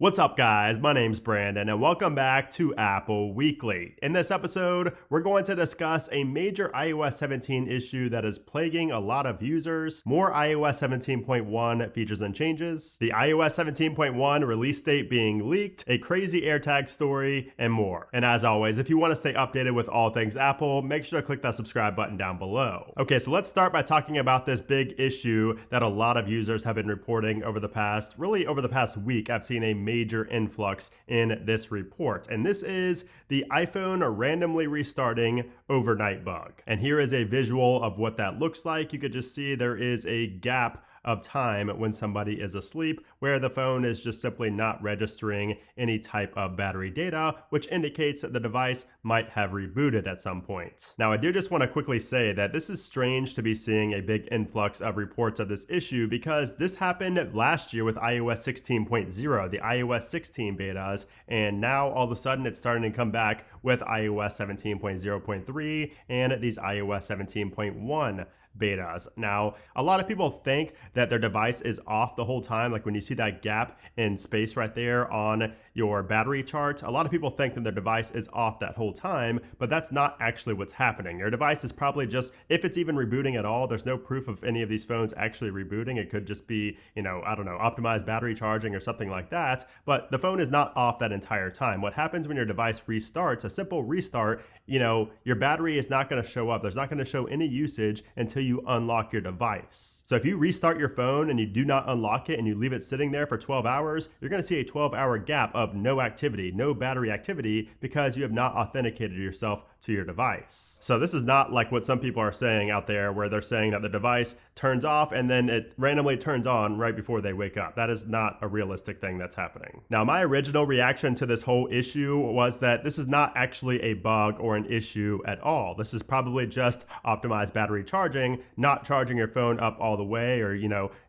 What's up, guys? My name's Brandon, and welcome back to Apple Weekly. In this episode, we're going to discuss a major iOS 17 issue that is plaguing a lot of users, more iOS 17.1 features and changes, the iOS 17.1 release date being leaked, a crazy AirTag story, and more. And as always, if you want to stay updated with all things Apple, make sure to click that subscribe button down below. Okay, so let's start by talking about this big issue that a lot of users have been reporting over the past week. I've seen a major influx in this report. And this is the iPhone randomly restarting overnight bug. And here is a visual of what that looks like. You could just see there is a gap of time when somebody is asleep where the phone is just simply not registering any type of battery data, which indicates that the device might have rebooted at some point. Now, I do just want to quickly say that this is strange to be seeing a big influx of reports of this issue because this happened last year with iOS 16.0, the iOS 16 betas, and now all of a sudden it's starting to come back with iOS 17.0.3 and these iOS 17.1 betas. Now, a lot of people think that their device is off the whole time. Like when you see that gap in space right there on your battery chart, a lot of people think that their device is off that whole time, but that's not actually what's happening. Your device is probably just, if it's even rebooting at all, there's no proof of any of these phones actually rebooting. It could just be, optimized battery charging or something like that, but the phone is not off that entire time. What happens when your device restarts, a simple restart, your battery is not going to show up. There's not going to show any usage until you unlock your device. So if you restart your phone and you do not unlock it and you leave it sitting there for 12 hours, you're going to see a 12-hour gap of no activity, no battery activity, because you have not authenticated yourself to your device. So this is not like what some people are saying out there where they're saying that the device turns off and then it randomly turns on right before they wake up. That is not a realistic thing that's happening. Now, my original reaction to this whole issue was that this is not actually a bug or an issue at all. This is probably just optimized battery charging, not charging your phone up all the way, or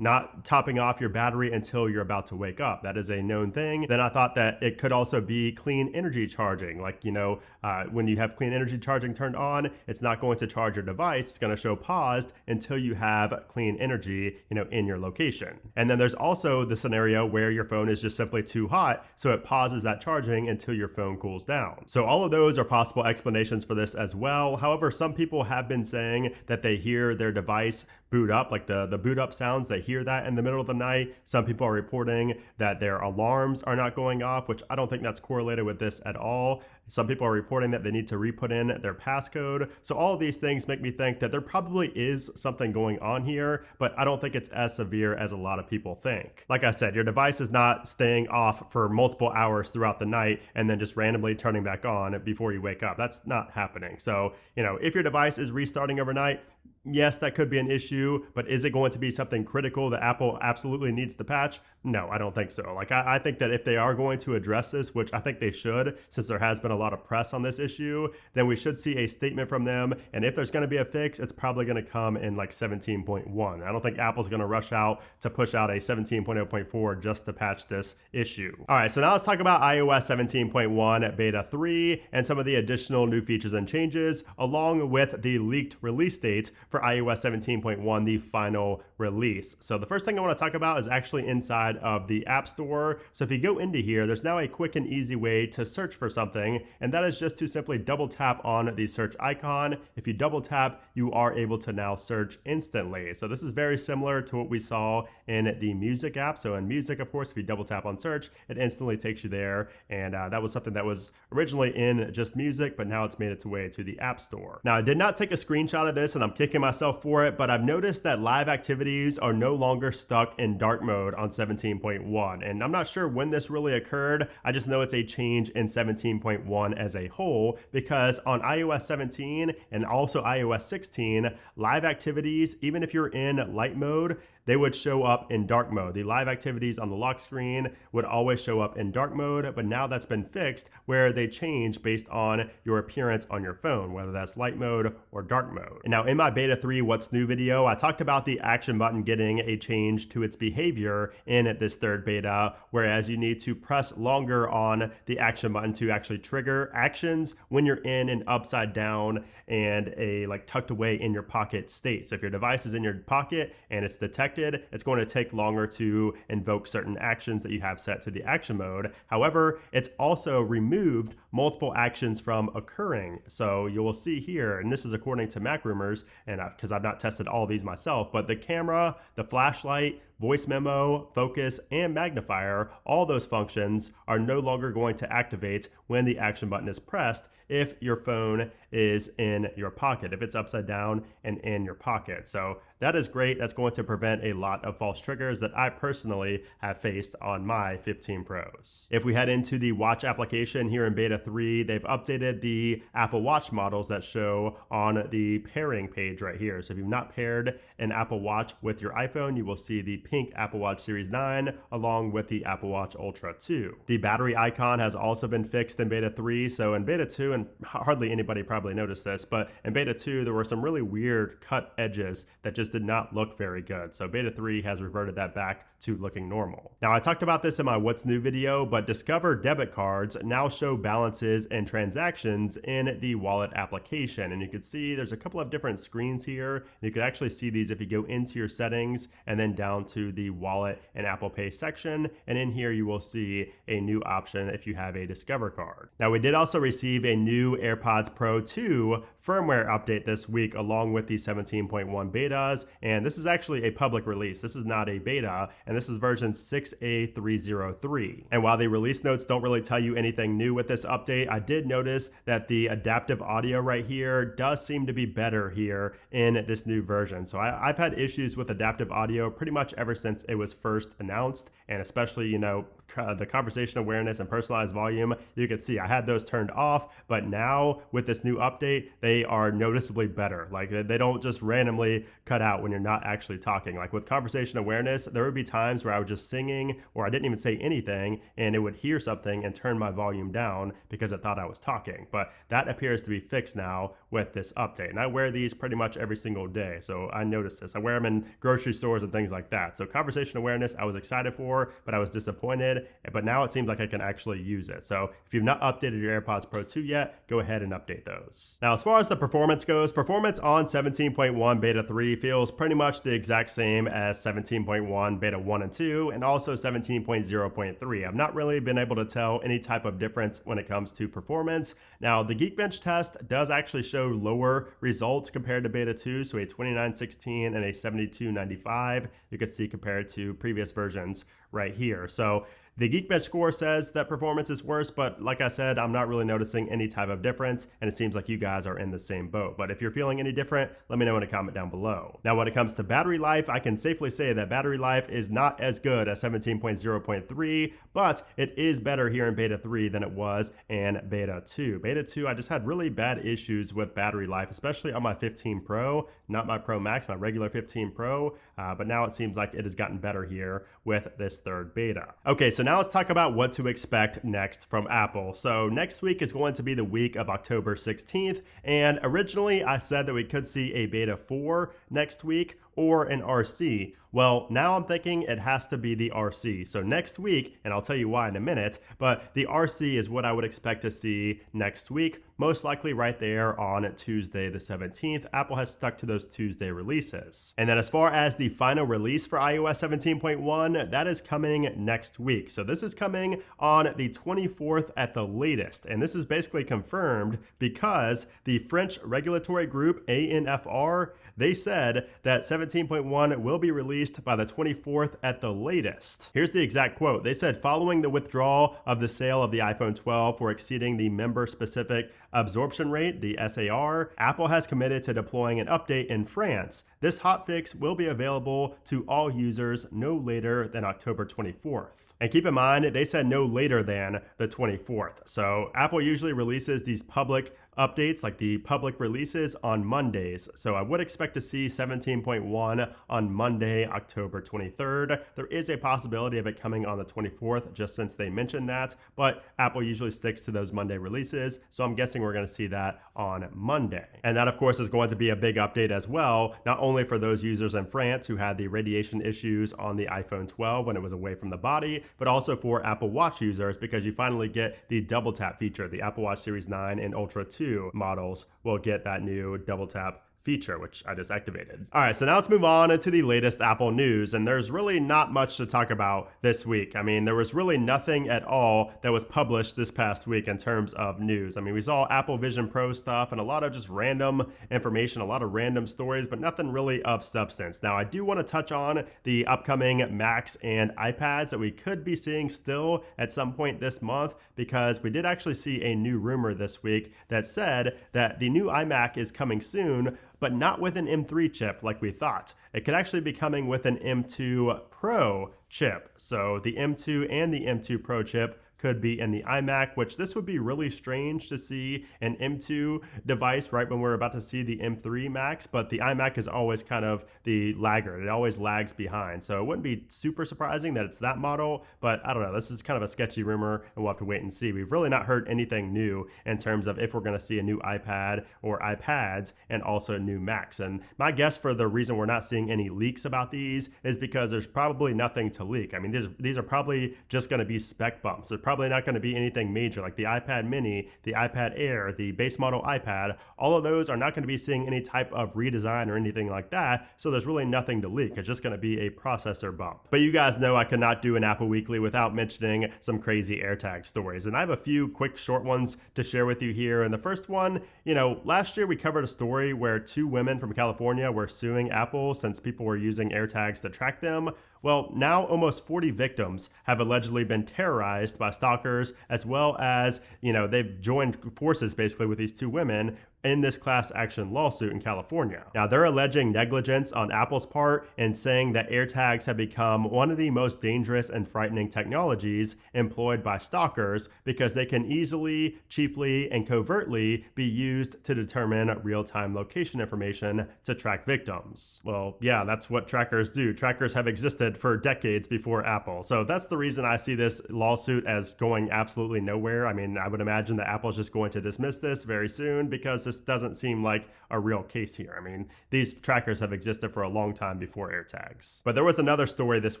not topping off your battery until you're about to wake up. That is a known thing. Then I thought that it could also be clean energy charging. Like, when you have clean energy charging turned on, it's not going to charge your device. It's going to show paused until you have clean energy, in your location. And then there's also the scenario where your phone is just simply too hot, so it pauses that charging until your phone cools down. So all of those are possible explanations for this as well. However, some people have been saying that they hear their device boot up, like the boot up sounds, they hear that in the middle of the night. Some people are reporting that their alarms are not going off, which I don't think that's correlated with this at all. Some people are reporting that they need to re-put in their passcode. So all of these things make me think that there probably is something going on here, but I don't think it's as severe as a lot of people think. Like I said, your device is not staying off for multiple hours throughout the night and then just randomly turning back on before you wake up. That's not happening. So, if your device is restarting overnight, yes, that could be an issue, but is it going to be something critical that Apple absolutely needs to patch? No, I don't think so. Like, I think that if they are going to address this, which I think they should, since there has been a lot of press on this issue, then we should see a statement from them. And if there's going to be a fix, it's probably going to come in like 17.1. I don't think Apple's going to rush out to push out a 17.0.4 just to patch this issue. All right, so now let's talk about iOS 17.1 Beta 3 and some of the additional new features and changes, along with the leaked release date for iOS 17.1, the final release. So the first thing I want to talk about is actually inside of the App Store. So if you go into here, there's now a quick and easy way to search for something, and that is just to simply double tap on the search icon. If you double tap, you are able to now search instantly. So this is very similar to what we saw in the Music app. So in Music, of course, if you double tap on search, it instantly takes you there. And that was something that was originally in just Music, but now it's made its way to the App Store. Now, I did not take a screenshot of this, and I'm kicking myself for it, but I've noticed that live activities are no longer stuck in dark mode on 17.1. And I'm not sure when this really occurred. I just know it's a change in 17.1 as a whole, because on iOS 17 and also iOS 16, live activities, even if you're in light mode, they would show up in dark mode. The live activities on the lock screen would always show up in dark mode, but now that's been fixed where they change based on your appearance on your phone, whether that's light mode or dark mode. And now in my beta 3 What's New video, I talked about the action button getting a change to its behavior in this third beta, whereas you need to press longer on the action button to actually trigger actions when you're in an upside down and a tucked away in your pocket state. So if your device is in your pocket and it's detecting connected, it's going to take longer to invoke certain actions that you have set to the action mode. However, it's also removed multiple actions from occurring. So you will see here, and this is according to Mac Rumors, and because I've not tested all of these myself, but the camera, the flashlight, voice memo, focus, and magnifier, all those functions are no longer going to activate when the action button is pressed if your phone is in your pocket, if it's upside down and in your pocket. So that is great. That's going to prevent a lot of false triggers that I personally have faced on my 15 Pros. If we head into the watch application here in beta 3, they've updated the Apple Watch models that show on the pairing page right here. So if you've not paired an Apple Watch with your iPhone, you will see the pink Apple Watch Series 9 along with the Apple Watch Ultra 2. The battery icon has also been fixed in beta 3. So in beta 2, and hardly anybody probably noticed this, but in beta 2, there were some really weird cut edges that just did not look very good. So beta 3 has reverted that back to looking normal. Now, I talked about this in my What's New video, but Discover debit cards now show balances and transactions in the wallet application. And you can see there's a couple of different screens here. You can actually see these if you go into your settings and then down to the wallet and Apple Pay section. And in here, you will see a new option if you have a Discover card. Now, we did also receive a new AirPods Pro 2 firmware update this week along with the 17.1 betas. And this is actually a public release. This is not a beta, and this is version 6A303. And while the release notes don't really tell you anything new with this update, I did notice that the adaptive audio right here does seem to be better here in this new version. So I've had issues with adaptive audio pretty much ever since it was first announced, and especially, the conversation awareness and personalized volume, you can see I had those turned off, but now with this new update, they are noticeably better. Like they don't just randomly cut out when you're not actually talking. Like with conversation awareness, there would be times where I was just singing or I didn't even say anything and it would hear something and turn my volume down because it thought I was talking. But that appears to be fixed now with this update. And I wear these pretty much every single day. So I noticed this. I wear them in grocery stores and things like that. So conversation awareness, I was excited for, but I was disappointed. But now it seems like I can actually use it. So if you've not updated your AirPods Pro 2 yet, go ahead and update those. Now, as far as the performance goes, performance on 17.1 beta 3 feels pretty much the exact same as 17.1 beta 1 and 2, and also 17.0.3. I've not really been able to tell any type of difference when it comes to performance. Now, the Geekbench test does actually show lower results compared to beta 2, so a 2916 and a 7295 you can see compared to previous versions right here. So the Geekbench score says that performance is worse, but like I said, I'm not really noticing any type of difference, and it seems like you guys are in the same boat. But if you're feeling any different, let me know in a comment down below. Now, when it comes to battery life, I can safely say that battery life is not as good as 17.0.3, but it is better here in beta 3 than it was in beta 2. Beta 2, I just had really bad issues with battery life, especially on my 15 Pro, not my Pro Max, my regular 15 Pro, but now it seems like it has gotten better here with this third beta. Okay, so now let's talk about what to expect next from Apple. So next week is going to be the week of October 16th, and originally I said that we could see a beta 4 next week or an RC. Well, now I'm thinking it has to be the RC. So next week, and I'll tell you why in a minute, but the RC is what I would expect to see next week, most likely right there on Tuesday the 17th. Apple has stuck to those Tuesday releases. And then as far as the final release for iOS 17.1, that is coming next week. So this is coming on the 24th at the latest. And this is basically confirmed because the French regulatory group ANFR, they said that 17.1 will be released by the 24th at the latest. Here's the exact quote. They said, following the withdrawal of the sale of the iPhone 12 for exceeding the member-specific absorption rate, the SAR, Apple has committed to deploying an update in France. This hotfix will be available to all users no later than October 24th. And keep in mind, they said no later than the 24th. So Apple usually releases these public updates, like the public releases, on Mondays. So I would expect to see 17.1 on Monday, October 23rd. There is a possibility of it coming on the 24th, just since they mentioned that, but Apple usually sticks to those Monday releases. So I'm guessing we're going to see that on Monday. And that, of course, is going to be a big update as well, not only for those users in France who had the radiation issues on the iPhone 12 when it was away from the body, but also for Apple Watch users, because you finally get the double tap feature. The Apple Watch Series 9 and Ultra 2 models will get that new double tap feature, which I just activated. All right, so now let's move on into the latest Apple news. And there's really not much to talk about this week. I mean, there was really nothing at all that was published this past week in terms of news. I mean, we saw Apple Vision Pro stuff and a lot of just random information, a lot of random stories, but nothing really of substance. Now, I do want to touch on the upcoming Macs and iPads that we could be seeing still at some point this month, because we did actually see a new rumor this week that said that the new iMac is coming soon, but not with an M3 chip like we thought. It could actually be coming with an M2 Pro chip. So the M2 and the M2 Pro chip could be in the iMac, which this would be really strange to see an M2 device right when we're about to see the M3 Max, but the iMac is always kind of the laggard. It always lags behind. So it wouldn't be super surprising that it's that model, but I don't know. This is kind of a sketchy rumor and we'll have to wait and see. We've really not heard anything new in terms of if we're going to see a new iPad or iPads and also new Macs. And my guess for the reason we're not seeing any leaks about these is because there's probably nothing to leak. I mean, these are probably just going to be spec bumps. They're probably not going to be anything major like the iPad mini, the iPad Air, the base model iPad. All of those are not going to be seeing any type of redesign or anything like that. So there's really nothing to leak. It's just going to be a processor bump. But you guys know I cannot do an Apple Weekly without mentioning some crazy AirTag stories. And I have a few quick short ones to share with you here. And the first one, last year we covered a story where 2 women from California were suing Apple since people were using AirTags to track them. Well, now almost 40 victims have allegedly been terrorized by stalkers, as well as, they've joined forces basically with these 2 women in this class action lawsuit in California. Now, they're alleging negligence on Apple's part and saying that AirTags have become one of the most dangerous and frightening technologies employed by stalkers because they can easily, cheaply, and covertly be used to determine real-time location information to track victims. Well, yeah, that's what trackers do. Trackers have existed for decades before Apple. So that's the reason I see this lawsuit as going absolutely nowhere. I mean, I would imagine that Apple's just going to dismiss this very soon because this doesn't seem like a real case here. I mean, these trackers have existed for a long time before AirTags. But there was another story this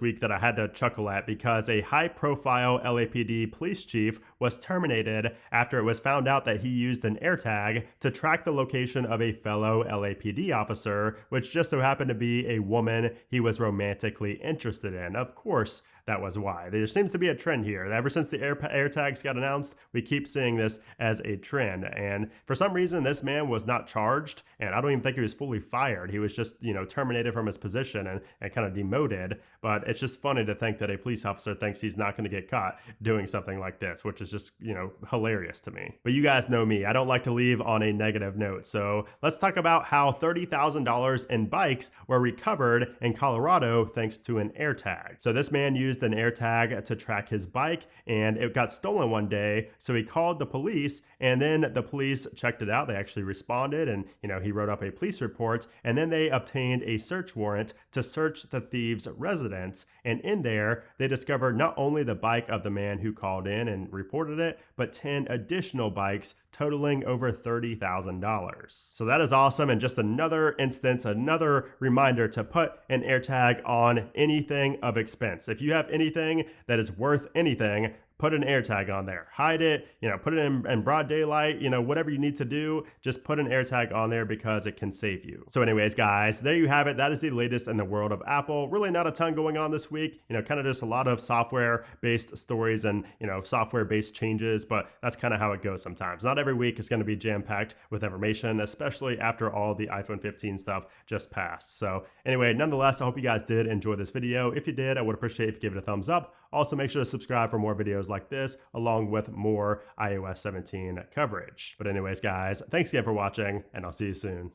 week that I had to chuckle at because a high-profile LAPD police chief was terminated after it was found out that he used an AirTag to track the location of a fellow LAPD officer, which just so happened to be a woman he was romantically interested in. Of course, that was why. There seems to be a trend here. Ever since the AirTags got announced, we keep seeing this as a trend. And for some reason, this man was not charged, and I don't even think he was fully fired. He was just, terminated from his position and kind of demoted. But it's just funny to think that a police officer thinks he's not going to get caught doing something like this, which is just, hilarious to me. But you guys know me. I don't like to leave on a negative note. So let's talk about how $30,000 in bikes were recovered in Colorado thanks to an AirTag. So this man used an AirTag to track his bike and it got stolen one day. So he called the police and then the police checked it out. They actually responded and, he wrote up a police report and then they obtained a search warrant to search the thieves' residence. And in there, they discovered not only the bike of the man who called in and reported it, but 10 additional bikes totaling over $30,000. So that is awesome. And just another instance, another reminder to put an AirTag on anything of expense. If you have anything that is worth anything, put an AirTag on there, hide it, put it in broad daylight, whatever you need to do, just put an AirTag on there because it can save you. So anyways, guys, there you have it. That is the latest in the world of Apple. Really not a ton going on this week, kind of just a lot of software-based stories and, software-based changes, but that's kind of how it goes sometimes. Not every week is going to be jam-packed with information, especially after all the iPhone 15 stuff just passed. So anyway, nonetheless, I hope you guys did enjoy this video. If you did, I would appreciate if you give it a thumbs up. Also, make sure to subscribe for more videos like this, along with more iOS 17 coverage. But anyways, guys, thanks again for watching, and I'll see you soon.